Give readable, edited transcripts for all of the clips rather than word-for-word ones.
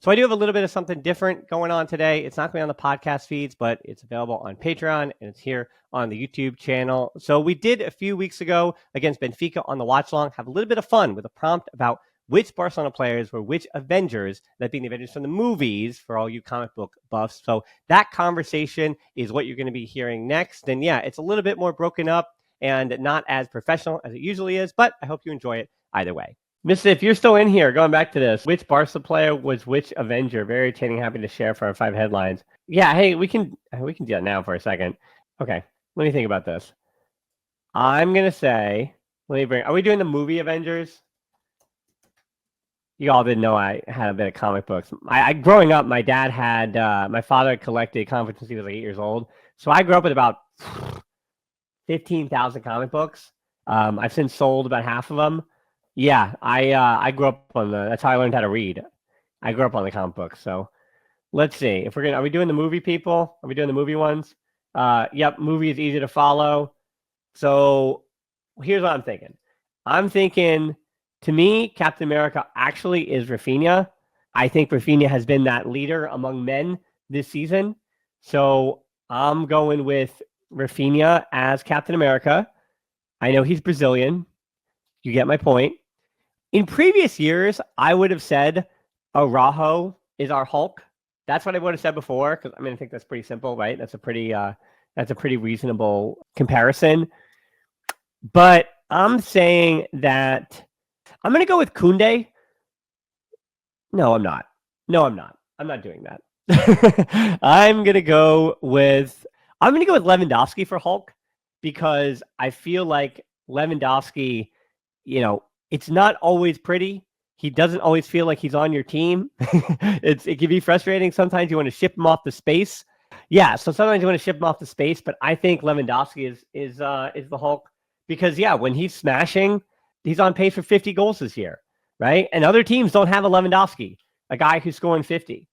So I do have a little bit of something different going on today. It's not going to be on the podcast feeds, but it's available on Patreon and it's here on the YouTube channel. So we did a few weeks ago against Benfica on the Watchalong have a little bit of fun with a prompt about which Barcelona players were which Avengers, that being the Avengers from the movies for all you comic book buffs. So that conversation is what you're going to be hearing next. And yeah, it's a little bit more broken up and not as professional as it usually is, but I hope you enjoy it either way. Mister, if you're still in here, going back to this, which Barca player was which Avenger? Very entertaining. Happy to share for our 5 headlines. Yeah, hey, we can do that now for a second. Okay, let me think about this. I'm gonna say, are we doing the movie Avengers? You all didn't know I had a bit of comic books. I growing up, my dad had my father collected comics since he was like 8 years old. So I grew up with about 15,000 comic books. I've since sold about half of them. Yeah, I grew up on that's how I learned how to read. I grew up on the comic books. So let's see if are we doing the movie people? Are we doing the movie ones? Yep, movie is easy to follow. So here's what I'm thinking. I'm thinking, to me, Captain America actually is Rafinha. I think Rafinha has been that leader among men this season. So I'm going with Rafinha as Captain America. I know he's Brazilian. You get my point. In previous years, I would have said Araujo is our Hulk. That's what I would have said before, because I think that's pretty simple, right? That's a pretty reasonable comparison. But I'm saying that I'm going to go with Koundé. No, I'm not. I'm not doing that. I'm going to go with Lewandowski for Hulk, because I feel like Lewandowski, it's not always pretty. He doesn't always feel like he's on your team. It can be frustrating. Sometimes you want to ship him off the space. Yeah, so sometimes you want to ship him off the space, but I think Lewandowski is the Hulk, because when he's smashing, he's on pace for 50 goals this year, right? And other teams don't have a Lewandowski, a guy who's scoring 50.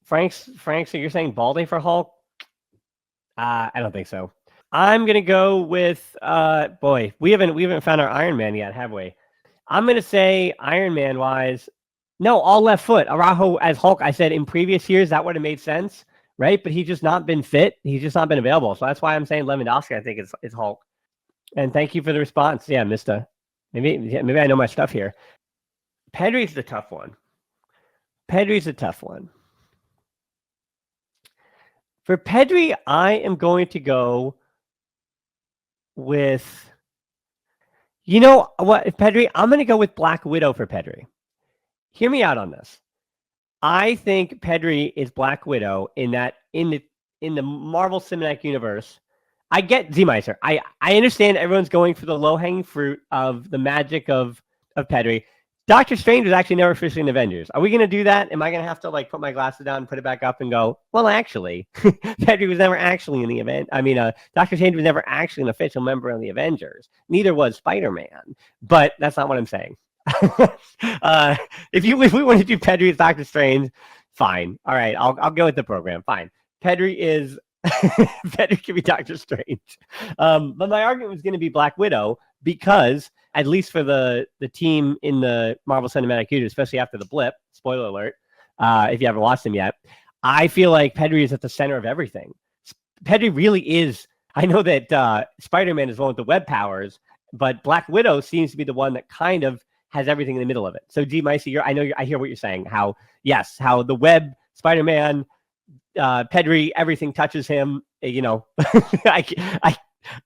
Frank, so you're saying Balde for Hulk? I don't think so. I'm gonna go with we haven't found our Iron Man yet, have we? I'm gonna say Iron Man wise, no, all left foot. Araujo as Hulk. I said in previous years that would have made sense, right? But he's just not been fit. He's just not been available. So that's why I'm saying Lewandowski, I think is Hulk. And thank you for the response. Yeah, Mister. Maybe I know my stuff here. Pedri's the tough one. For Pedri, I am going to go with, Pedri, I'm going to go with Black Widow for Pedri. Hear me out on this. I think Pedri is Black Widow in that in the Marvel Cinematic Universe. I get Z-Meister. I understand everyone's going for the low-hanging fruit of the magic of Pedri. Doctor Strange was actually never officially in Avengers. Are we going to do that? Am I going to have to put my glasses down and put it back up and go, well, actually, Pedri was never actually in the event. Doctor Strange was never actually an official member of the Avengers. Neither was Spider-Man. But that's not what I'm saying. If we want to do Pedri as Doctor Strange, fine. All right, I'll go with the program. Fine. Pedri is Pedri can be Doctor Strange. But my argument was going to be Black Widow, because at least for the team in the Marvel Cinematic Universe, especially after the blip, spoiler alert, if you haven't watched them yet, I feel like Pedri is at the center of everything. Pedri really is. I know that Spider-Man is one with the web powers, but Black Widow seems to be the one that kind of has everything in the middle of it. So, G. Micey, I hear what you're saying. How the web, Spider-Man, Pedri, everything touches him.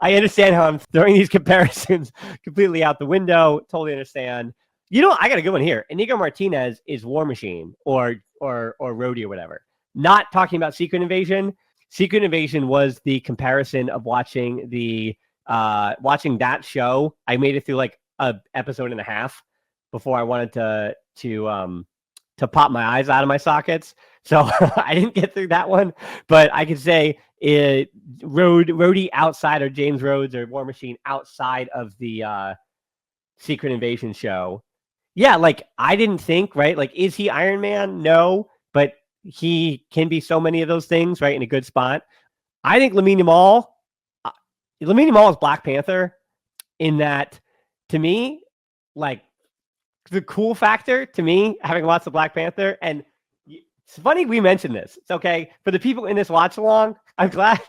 I understand how I'm throwing these comparisons completely out the window. Totally understand. I got a good one here. Inigo Martinez is War Machine or Rhodey or whatever. Not talking about Secret Invasion. Secret Invasion was the comparison of watching that show. I made it through like an episode and a half before I wanted to pop my eyes out of my sockets. So I didn't get through that one, but I could say Rhodey outside, or James Rhodes or War Machine outside of the Secret Invasion show. Yeah, I didn't think, right? Is he Iron Man? No, but he can be so many of those things, right? In a good spot. I think Lamine Yamal is Black Panther, in that, to me, the cool factor to me, having lots of Black Panther, and It's funny we mentioned this. It's okay. For the people in this watch along, I'm glad.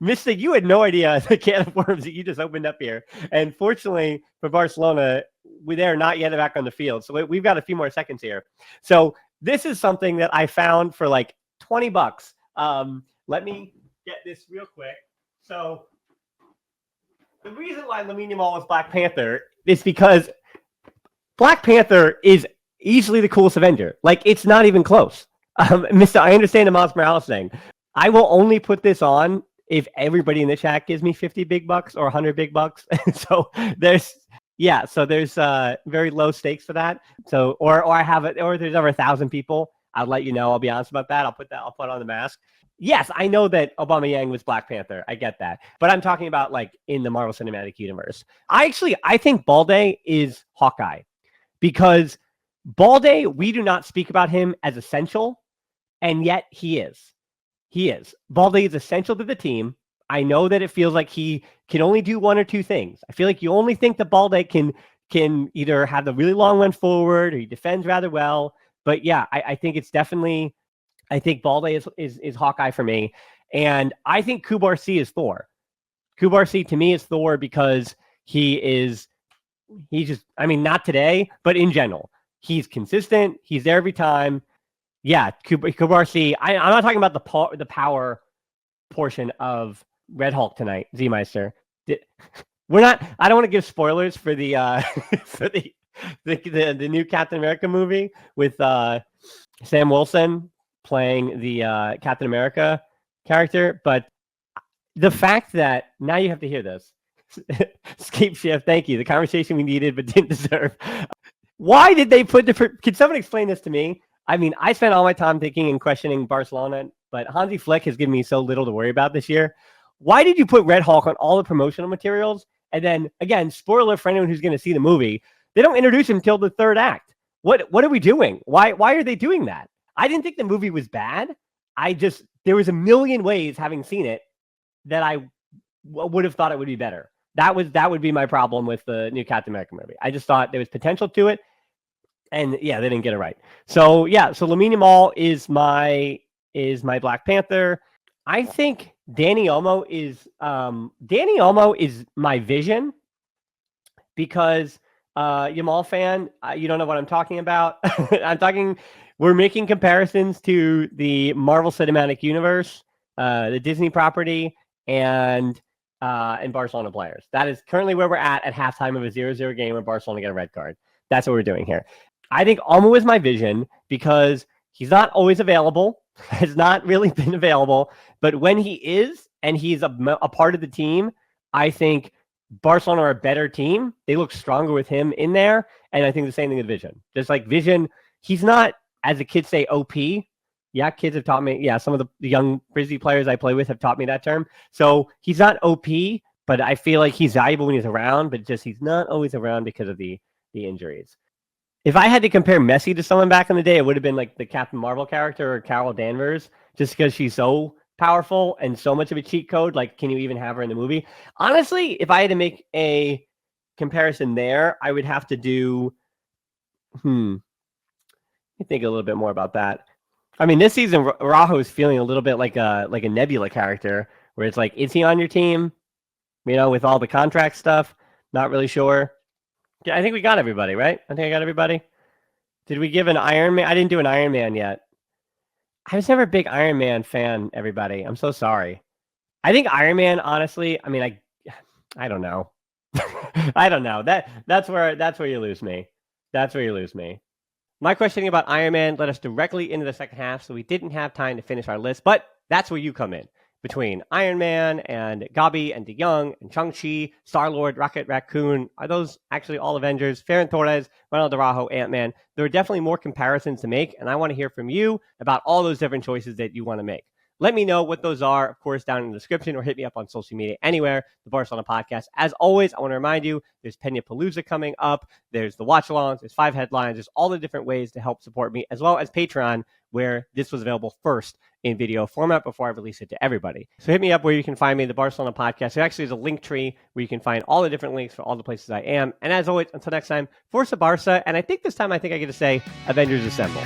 Mystic, you had no idea the can of worms that you just opened up here. And fortunately for Barcelona, they're not yet back on the field. So we've got a few more seconds here. So this is something that I found for like $20. Let me get this real quick. So the reason why Lamine Yamal was Black Panther is because Black Panther is easily the coolest Avenger. Like, it's not even close. I understand the Miles Morales thing. I will only put this on if everybody in the chat gives me 50 big bucks or 100 big bucks. So there's very low stakes for that. So or I have it, or there's over 1,000 people. I'll let you know. I'll be honest about that. I'll put on the mask. Yes, I know that Aubameyang was Black Panther. I get that. But I'm talking about like in the Marvel Cinematic Universe. I think Balde is Hawkeye, because Balde, we do not speak about him as essential, and yet he is. He is. Balde is essential to the team. I know that it feels like he can only do one or two things. I feel like you only think that Balde can either have the really long run forward or he defends rather well. But yeah, I think it's definitely, I think Balde is Hawkeye for me. And I think Kubarsi is Thor. Kubarsi to me is Thor because he's just, I mean, not today, but in general. He's consistent. He's there every time. Yeah, Kubarsi. I'm not talking about the power portion of Red Hulk tonight, Z-Meister. We're not. I don't want to give spoilers for the for the new Captain America movie with Sam Wilson playing the Captain America character, but the fact that now you have to hear this. Escape Shift, thank you. The conversation we needed but didn't deserve. Why did they put can someone explain this to me? I mean, I spent all my time thinking and questioning Barcelona, but Hansi Flick has given me so little to worry about this year. Why did you put Red Hulk on all the promotional materials? And then, again, spoiler for anyone who's going to see the movie, they don't introduce him until the third act. What are we doing? Why are they doing that? I didn't think the movie was bad. There was a million ways, having seen it, that I would have thought it would be better. That would be my problem with the new Captain America movie. I just thought there was potential to it. And yeah, they didn't get it right. So yeah, so Lamine Yamal is my Black Panther. I think Danny Olmo is my Vision, because Yamal fan, you don't know what I'm talking about. We're making comparisons to the Marvel Cinematic Universe, the Disney property, and Barcelona players. That is currently where we're at halftime of a 0-0 game where Barcelona get a red card. That's what we're doing here. I think Olmo is my Vision because he's not always available, has not really been available, but when he is and he's a part of the team, I think Barcelona are a better team. They look stronger with him in there, and I think the same thing with Vision. Just like Vision, he's not, as the kids say, OP. Yeah, kids have taught me. Yeah, some of the young Frisbee players I play with have taught me that term. So he's not OP, but I feel like he's valuable when he's around, but just he's not always around because of the injuries. If I had to compare Messi to someone back in the day, it would have been like the Captain Marvel character or Carol Danvers, just because she's so powerful and so much of a cheat code. Like, can you even have her in the movie? Honestly, if I had to make a comparison there, I would have to do, let me think a little bit more about that. I mean, this season, Rajo is feeling a little bit like a Nebula character, where it's like, is he on your team? You know, with all the contract stuff, not really sure. Yeah, I think we got everybody, right? I think I got everybody. Did we give an Iron Man? I didn't do an Iron Man yet. I was never a big Iron Man fan, everybody. I'm so sorry. I think Iron Man, honestly, I mean, I don't know. I don't know. That's where you lose me. That's where you lose me. My questioning about Iron Man led us directly into the second half, so we didn't have time to finish our list, but that's where you come in. Between Iron Man and Gabi and De Jong and Shang-Chi, Star-Lord, Rocket Raccoon, are those actually all Avengers? Ferran Torres, Ronald Araujo, Ant-Man. There are definitely more comparisons to make, and I want to hear from you about all those different choices that you want to make. Let me know what those are, of course, down in the description, or hit me up on social media anywhere, the Barcelona Podcast. As always, I want to remind you, there's Peñapalooza coming up, there's the Watchalongs, there's 5 headlines, there's all the different ways to help support me, as well as Patreon, where this was available first in video format before I release it to everybody. So hit me up where you can find me, the Barcelona Podcast. There actually is a link tree where you can find all the different links for all the places I am. And as always, until next time, Forza Barca, and I think this time I get to say Avengers Assemble.